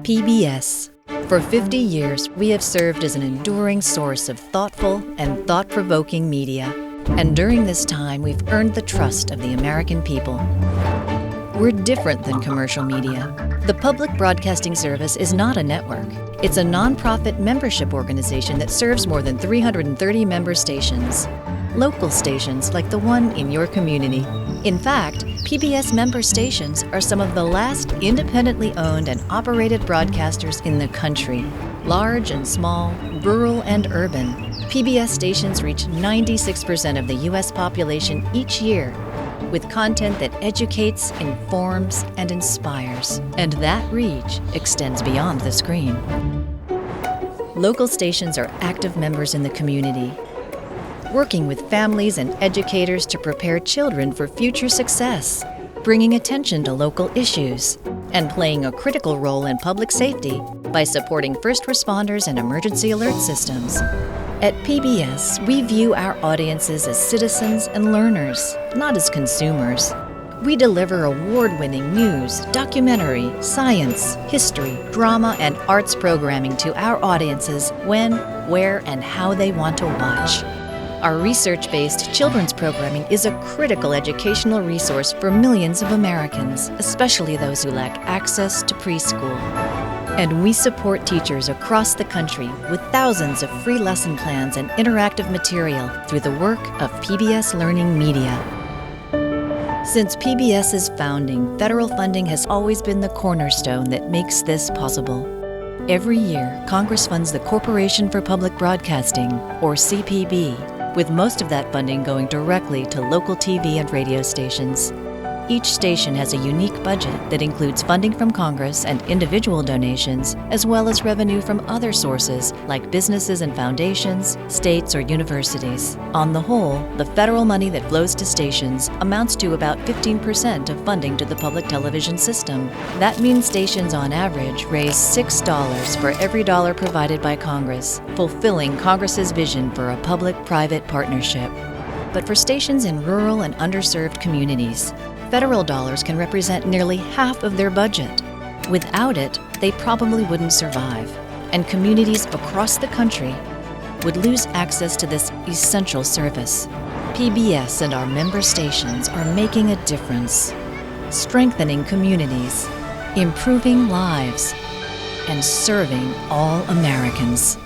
PBS. For 50 years, we have served as an enduring source of thoughtful and thought-provoking media. And during this time, we've earned the trust of the American people. We're different than commercial media. The Public Broadcasting Service is not a network. It's a nonprofit membership organization that serves more than 330 member stations. Local stations like the one in your community. In fact, PBS member stations are some of the last independently owned and operated broadcasters in the country. Large and small, rural and urban, PBS stations reach 96% of the U.S. population each year, with content that educates, informs, and inspires. And that reach extends beyond the screen. Local stations are active members in the community, working with families and educators to prepare children for future success, bringing attention to local issues, and playing a critical role in public safety by supporting first responders and emergency alert systems. At PBS, we view our audiences as citizens and learners, not as consumers. We deliver award-winning news, documentary, science, history, drama, and arts programming to our audiences when, where, and how they want to watch. Our research-based children's programming is a critical educational resource for millions of Americans, especially those who lack access to preschool. And we support teachers across the country with thousands of free lesson plans and interactive material through the work of PBS Learning Media. Since PBS's founding, federal funding has always been the cornerstone that makes this possible. Every year, Congress funds the Corporation for Public Broadcasting, or CPB, with most of that funding going directly to local TV and radio stations. Each station has a unique budget that includes funding from Congress and individual donations, as well as revenue from other sources like businesses and foundations, states, or universities. On the whole, the federal money that flows to stations amounts to about 15% of funding to the public television system. That means stations on average raise $6 for every dollar provided by Congress, fulfilling Congress's vision for a public-private partnership. But for stations in rural and underserved communities, federal dollars can represent nearly half of their budget. Without it, they probably wouldn't survive, and communities across the country would lose access to this essential service. PBS and our member stations are making a difference, strengthening communities, improving lives, and serving all Americans.